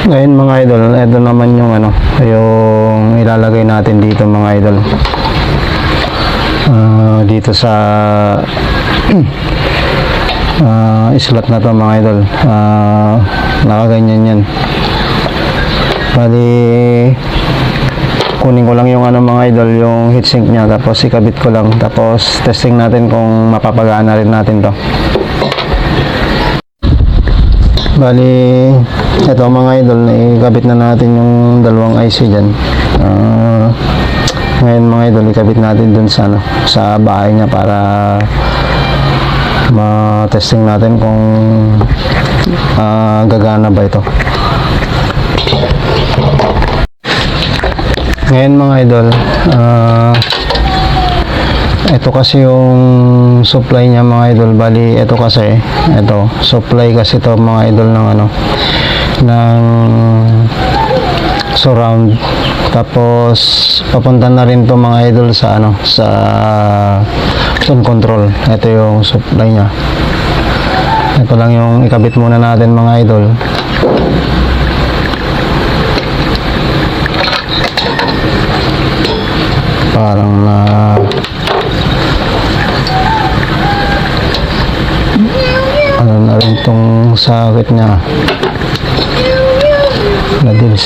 Ngayon mga idol, ito naman yung ano, yung ilalagay natin dito mga idol. Dito sa slot na to mga idol. Nakaganyan yan. Bali, kunin ko lang yung ano mga idol, yung heatsink nya, tapos ikabit ko lang, tapos testing natin kung mapapagana rin natin to. Bali, ito mga idol, ikabit na natin yung dalawang IC dyan. Ngayon mga idol, ikabit natin dun sa, ano, sa bahay niya para ma-testing natin kung gagana ba ito. Ngayon mga idol, ito kasi yung supply niya mga idol. Bali, ito kasi, ito, supply kasi ito mga idol ng ano, ng surround. Tapos, papunta na rin to mga idol sa ano, sa tone control. Ito yung supply niya. Ito lang yung ikabit muna natin mga idol. Parang na ano na rin tong sakit niya,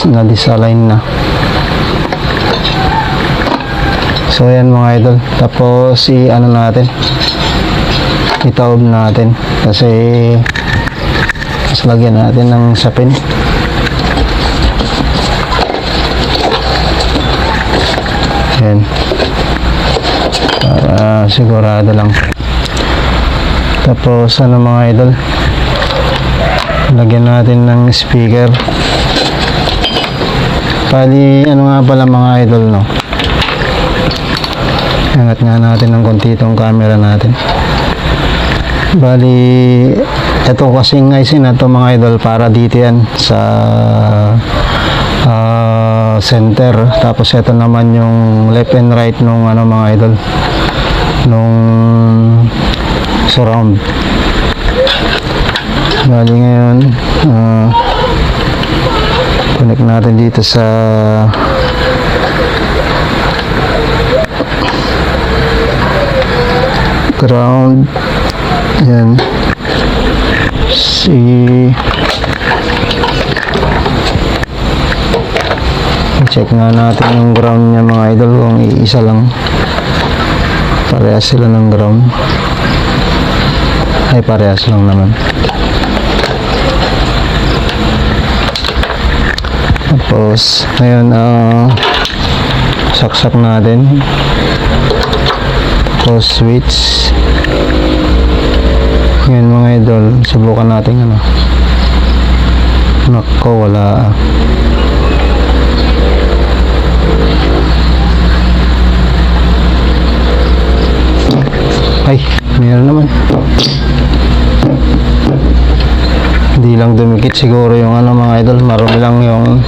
na-disalign na. So yan mga idol, tapos ano natin, itaob natin kasi mas lagyan natin ng sapin. Yan, para sigurado lang. Tapos ano mga idol, lagyan natin ng speaker. Bali, ano nga pala mga idol, no, angat nga natin ng konti itong camera natin. Bali, ito kasing IC na to mga idol, para dito yan sa center. Tapos ito naman yung left and right nung ano mga idol, nung surround. Bali ngayon, connect natin dito sa ground. Yan, check nga natin yung ground niya mga idol, kung iisa lang, parehas sila ng ground. Ay, parehas lang naman. Tapos ngayon, saksak natin, tapos switch. Ngayon mga idol, subukan natin ano. Nako, wala. Ay, meron naman. Hindi lang dumikit siguro yung ano mga idol, marumi lang yung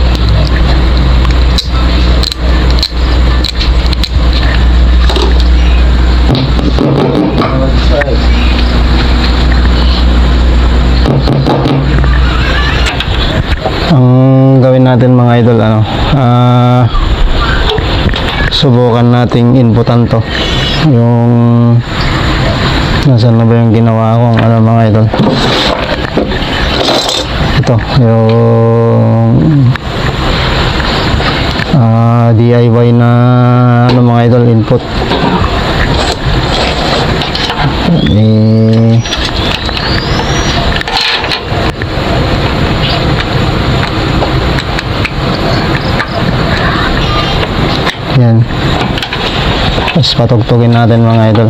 ang gawin natin mga idol, ano, subukan nating inputan to, yung nasaan na ba yung ginawa kong ano mga idol. Ito yung DIY na ano mga idol, input. Yan, tapos patugtugin natin mga idol.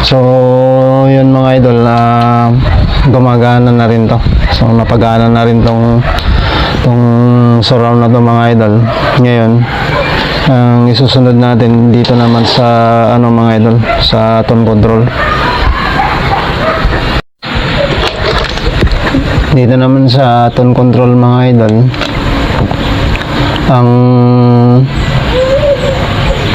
So So yun mga idol, gumagana na rin to. So napagana na rin tong surround na to mga idol. Ngayon, ang isusunod natin dito naman sa ano mga idol, sa tone control. Dito naman sa tone control mga idol, ang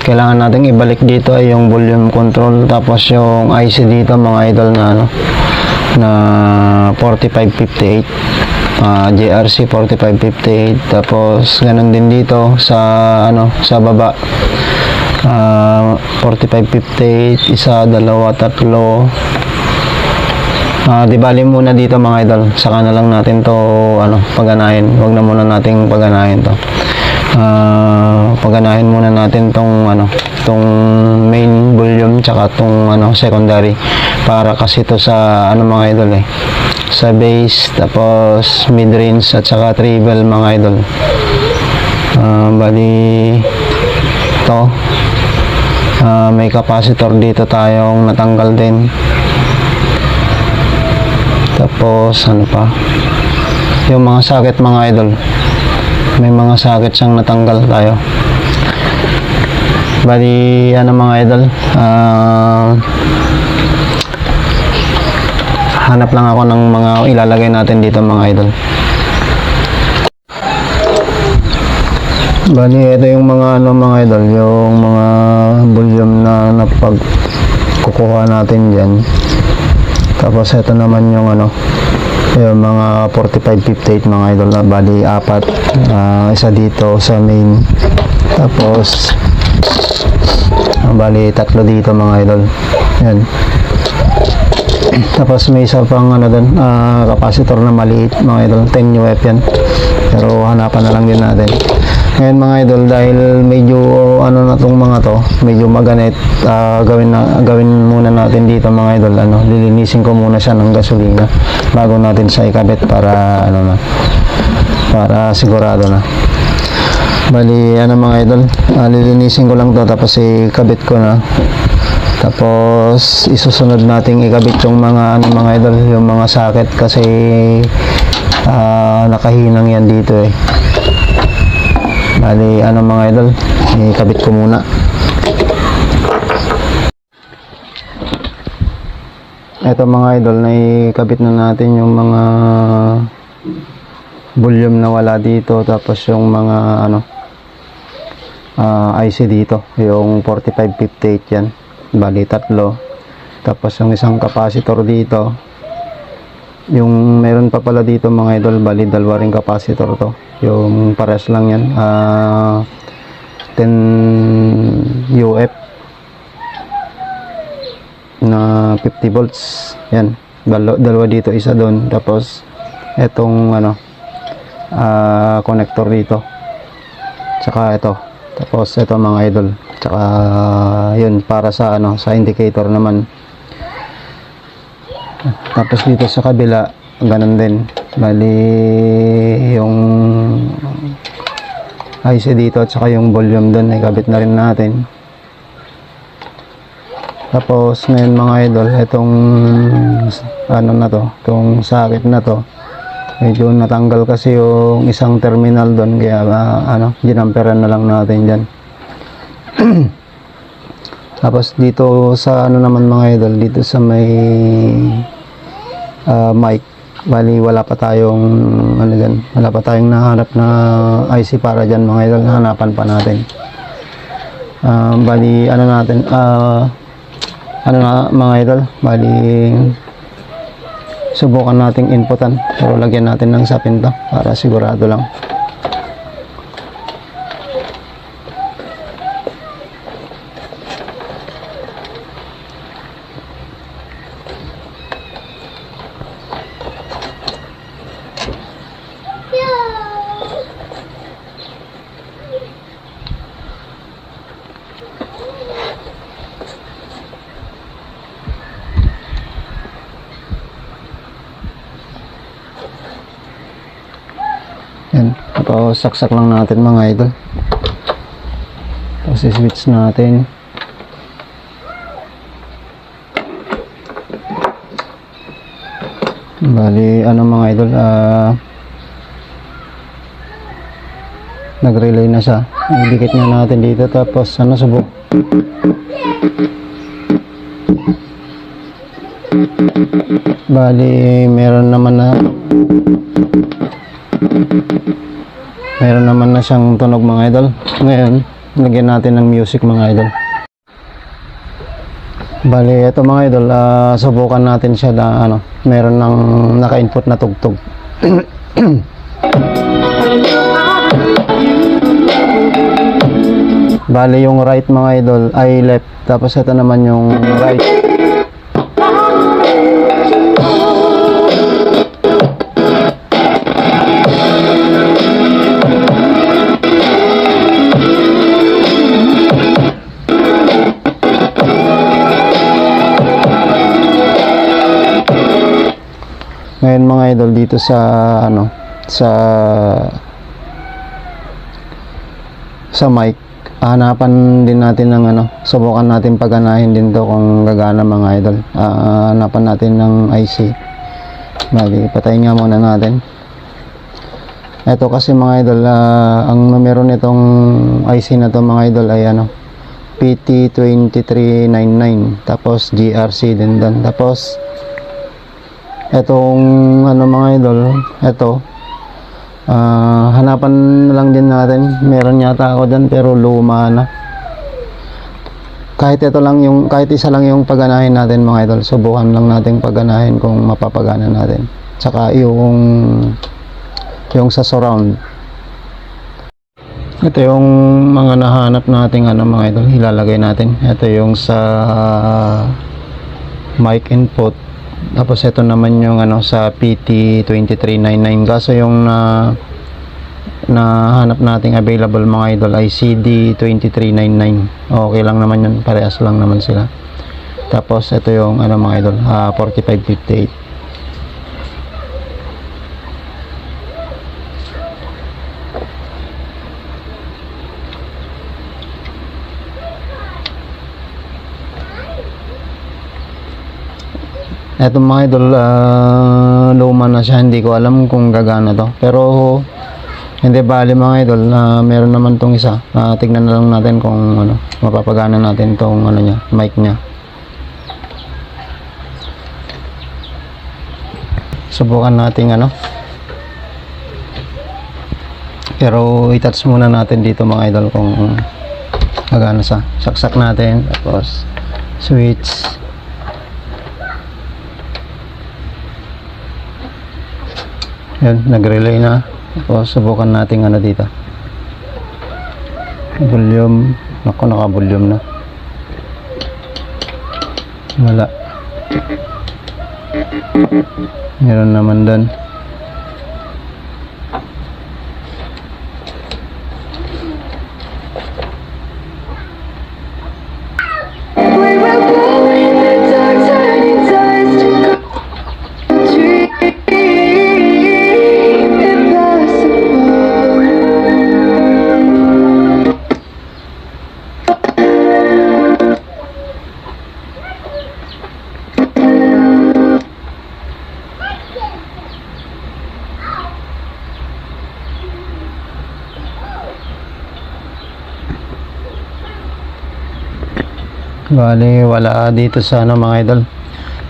kailangan natin ibalik dito ay yung volume control, tapos yung IC dito mga idol na ano, na 4558, JRC 4558. Tapos ganun din dito sa ano, sa baba, 4558, isa, dalawa, tatlo. Di bali muna dito mga idol, saka na lang natin to ano, paganahin. Wag na muna nating paganahin to. Paganahin muna natin tong ano, tong main volume tsaka tong ano, secondary, para kasi to sa ano mga idol sa bass, tapos mid range at saka treble mga idol. Bali to, may capacitor dito tayong natanggal din. Tapos ano pa, yung mga socket mga idol, may mga socket siyang natanggal tayo. Bali ano mga idol, hanap lang ako ng mga ilalagay natin dito mga idol. Bali ito yung mga ano mga idol, yung mga volume na napagkukuha natin dyan. Tapos ito naman yung ano, yung mga 4558 mga idol na bali apat, isa dito sa main, tapos bali tatlo dito mga idol. Yan. Tapos may isa pang ano doon, capacitor na maliit mga idol, 10 UF yan, pero hanapan na lang din natin. Ngayon mga idol, dahil medyo ano na tong mga to, medyo maganit, gawin muna natin dito mga idol, ano, lilinisin ko muna siya ng gasolina bago natin siya ikabit, para ano na, para sigurado na. Bali ano mga idol, lilinisin ko lang to, tapos ikabit ko na. Tapos isusunod nating ikabit yung mga ano mga idol, yung mga socket, kasi nakahinang yan dito Bali ano mga idol, ikabit ko muna. Ito mga idol, na ikabit na natin yung mga volume na wala dito, tapos yung mga ano, IC dito, yung 4558 yan, bali tatlo. Tapos yung isang capacitor dito, yung meron pa pala dito mga idol, bali dalawa ring capacitor to, yung pares lang yan, 10 UF na 50 volts yan, dalawa dito, isa doon. Tapos etong ano, connector dito, tsaka ito. Tapos ito mga idol, tsaka yun para sa ano, sa indicator naman. Tapos dito sa kabila ganun din, bali yung IC dito at saka yung volume doon ikabit na rin natin. Tapos ngayon mga idol, itong ano na to, itong socket na to, medyo natanggal kasi yung isang terminal doon, kaya ano, ginamperan na lang natin dyan. Tapos dito sa ano naman mga idol, dito sa may mic, bali wala pa tayong ano dyan, wala pa tayong nahanap na IC para dyan mga idol, hanapan pa natin. Bali ano natin, ano na mga idol, bali subukan nating inputan, pero lagyan natin ng sapin to para sigurado lang. Yan, tapos saksak lang natin mga idol. Tapos i-switch natin. Bali, ano mga idol, nag-relay na siya. Idikit nga natin dito, tapos ano, subok. Bali, meron naman na siyang tunog mga idol. Ngayon, lagyan natin ng music mga idol. Bali, ito mga idol, subukan natin siya na ano, meron ng naka-input na tugtog. Bali, yung right mga idol ay left, tapos ito naman yung right. Ngayon mga idol, dito sa ano, sa mic, hanapan din natin ng ano, subukan natin paganahin din to kung gagana mga idol. Hanapan natin ng IC. Bali, patayin nga muna natin. Ito kasi mga idol, ang numero nitong IC na to mga idol ay ano, PT2399, tapos GRC din doon. Tapos etong ano mga idol, ito hanapan na lang din natin. Meron yata ako dyan pero luma na. Kahit ito lang yung, kahit isa lang yung paganahin natin mga idol, subukan lang natin paganahin kung mapapagana natin. Tsaka yung sa surround. Ito yung mga nahanap nating ano mga idol, ilalagay natin. Ito yung sa mic input. Tapos ito naman yung ano sa PT2399. Kaso yung nahanap nating available mga idol ay CD2399. Okay lang naman yun, parehas lang naman sila. Tapos ito yung ano mga idol, 4558. Eto mga idol, luma na siya, hindi ko alam kung gagana to, pero hindi bali mga idol, meron naman tong isa. Tignan na lang natin kung ano, mapapagana natin tong ano niya, mic niya. Subukan natin ano, pero i-touch muna natin dito mga idol kung gagana siya. Saksak natin, tapos switch. Yan, nag-relay na. Tapos subukan natin ano dito, volume. Naku, naka-volume na. Wala. Meron naman doon. Bali, wala dito sa ano mga idol.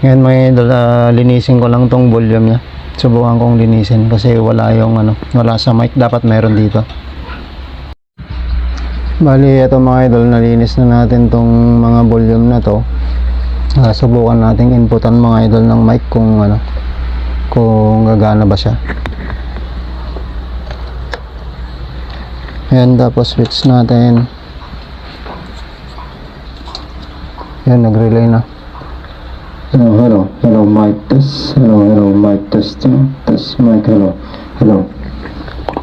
Ngayon mga idol, linisin ko lang tong volume niya. Subukan kong linisin kasi wala yung ano, wala sa mic, dapat meron dito. Bali, ito mga idol, nalinis na natin tong mga volume na to. Subukan nating inputan mga idol ng mic kung ano, kung gagana ba siya. Ayan, tapos switch natin. Yan, nag-relay na. Hello, mic test. Hello, mic test. Test mic, hello.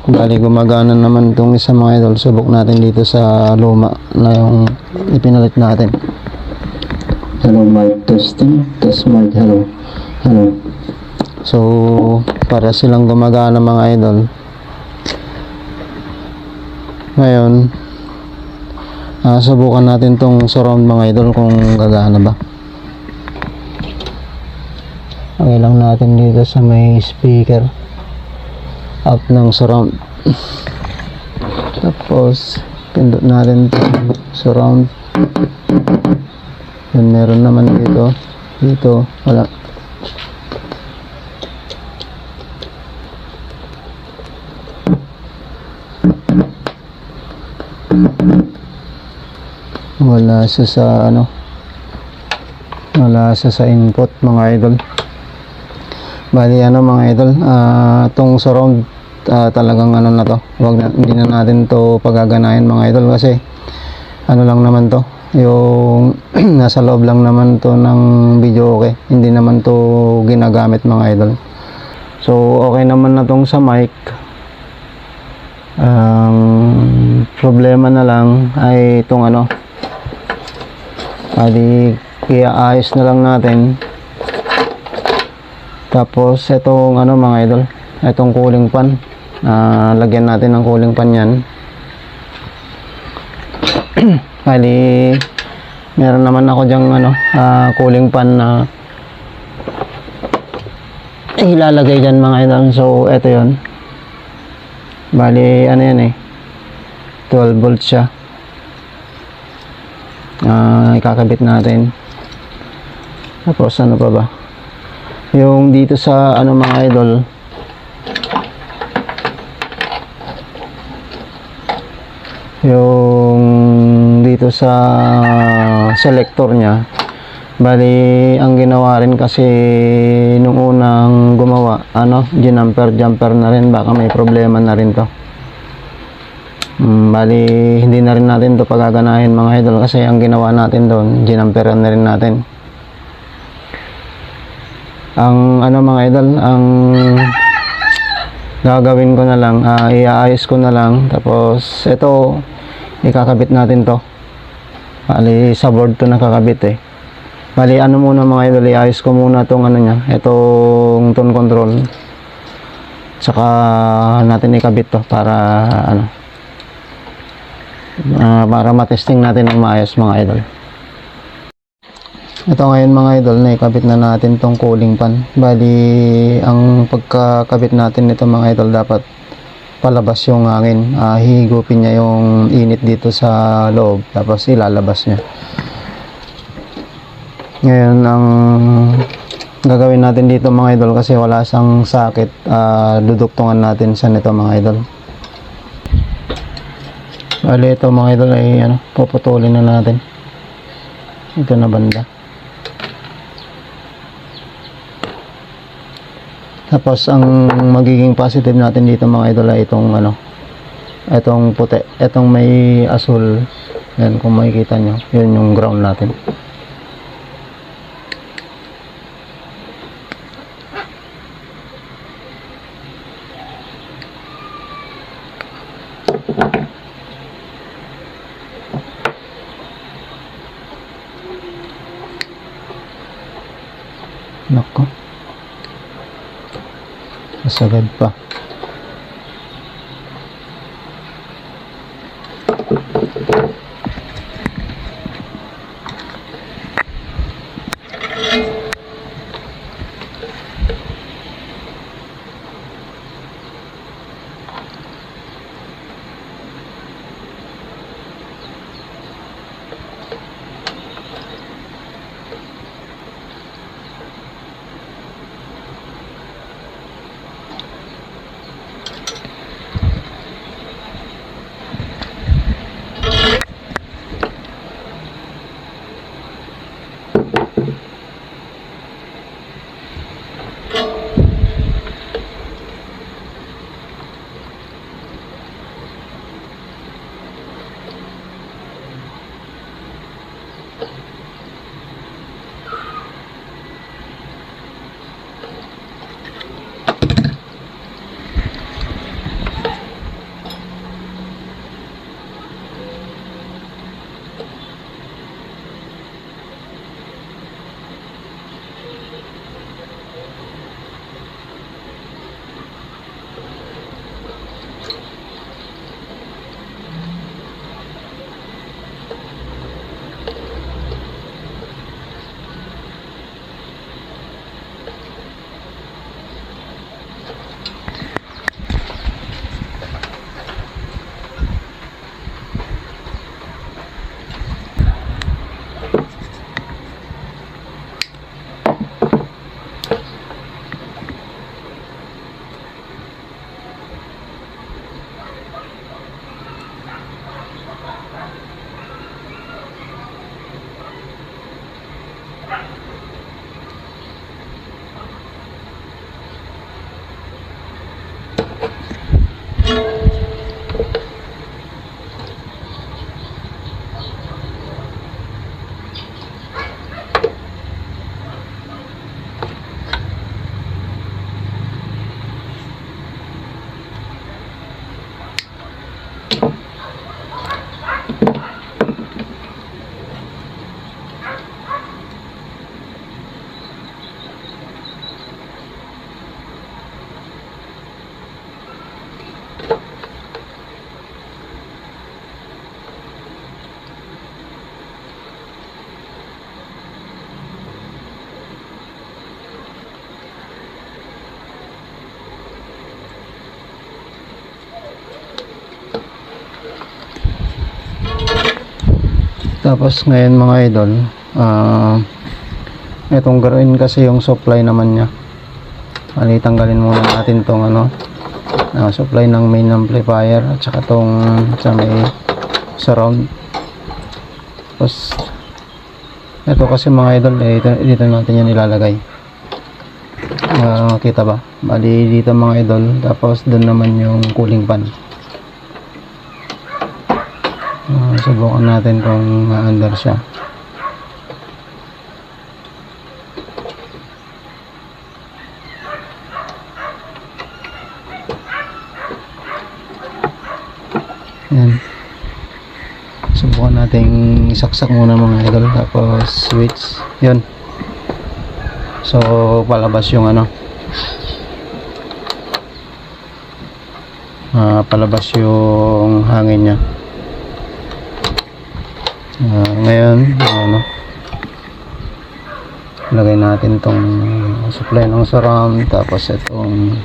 Bali, gumagana naman itong isa mga idol. Subok natin dito sa luma na yung ipinalit natin. Hello, mic testing. Test mic, hello. So, para silang gumagana mga idol. Ngayon, subukan natin tong surround mga idol kung gagana ba. Okay lang natin dito sa may speaker up ng surround. Tapos pindot natin to surround. Then meron naman dito wala. Wala siya sa wala siya sa input mga idol. Bali mga idol, tong surround talagang na to, hindi na natin to pagaganahin mga idol, kasi lang naman to, yung nasa loob lang naman to ng video, okay, hindi naman to ginagamit mga idol. So okay naman na tong sa mic. Ang problema na lang ay itong iaayos na lang natin. Tapos itong mga idol, itong cooling fan, lagyan natin ng cooling fan yan. Bali meron naman ako dyang cooling fan na ilalagay dyan mga idol. So ito yon, bali yan 12 volts siya. Ikakabit natin. Tapos pa ba, yung dito sa mga idol, yung dito sa selector nya, bali ang ginawa rin kasi nung unang gumawa, jumper na rin, baka may problema na rin to. Bali hindi na rin natin to pagaganahin mga idol, kasi ang ginawa natin doon, ginamperan na rin natin. Ang mga idol, ang gagawin ko na lang, iaayos ko na lang. Tapos ito, ikakabit natin to. Bali sa board to nakakabit Bali muna mga idol, iayos ko muna tong itong tone control, saka natin ikabit to para para matesting natin ng maayos mga idol. Ito ngayon mga idol, na ikabit na natin tong cooling fan. Bali ang pagkakabit natin nito mga idol, dapat palabas yung hangin, hihigupin niya yung init dito sa loob, tapos ilalabas niya. Ngayon ang gagawin natin dito mga idol, kasi wala siyang sakit, duduktungan natin sa nito mga idol. Bali ito mga idol ay puputulin na natin ito na banda. Tapos ang magiging positive natin dito mga idol ay itong itong puti, itong may asul yan, kung makikita nyo, yun yung ground natin. Nako, masagad pa. Tapos ngayon mga idol, itong gawin kasi yung supply naman niya. Bali, tanggalin muna natin tong ano, supply ng main amplifier at saka tong sa may surround. Tapos ito kasi mga idol, dito natin yan ilalagay. Kita ba? Bali dito mga idol, tapos doon naman yung cooling fan. Subukan natin kung under siya. Yan. Subukan nating isaksak muna mga idol, tapos switch. Yun. So palabas yung ano, palabas yung hangin niya. Ngayon ano, lagay natin tong supply ng surround, tapos itong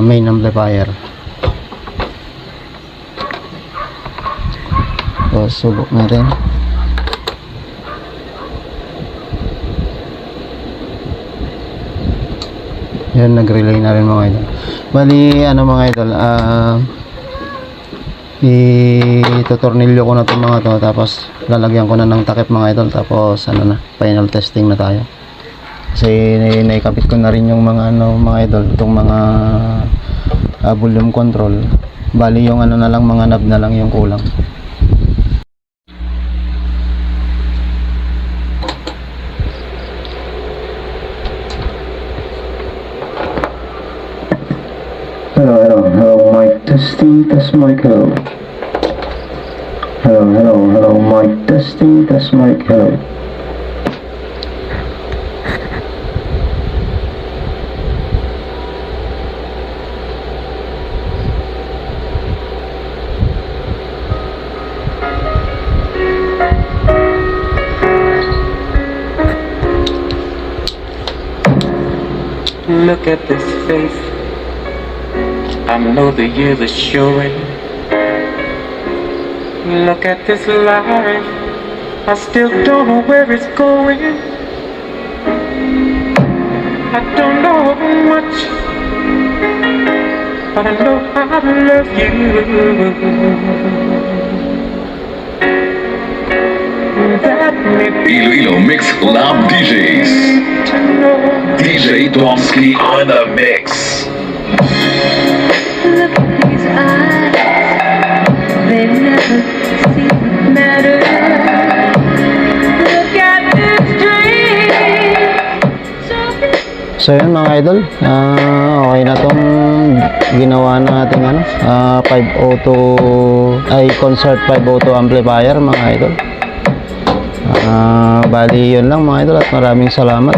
main amplifier. So subok natin. Yan, nag-relay na rin mga idol. Bali ano mga idol, itutornilyo ko na itong mga to, tapos lalagyan ko na ng takip mga idol, tapos ano na, final testing na tayo. Kasi naikabit ko na rin yung mga ano mga idol, itong mga volume control. Bali yung ano na lang, mga knob na lang yung kulang. Hello, mic testing, test mic, hello. Hello, mic testing, test mic, hello. Look at this face. I know the years are showing. Look at this life. I still don't know where it's going. I don't know much, but I know I love you. That may be Iloilo Mix Lab DJs. to know. DJ Dwomski on the mix. Look at these eyes, they never seem to matter. Look at this dream, So yun mga idol, okay na tong ginawa natin ano, 502 ay concert 502 amplifier mga idol. Bali yun lang mga idol, at maraming salamat.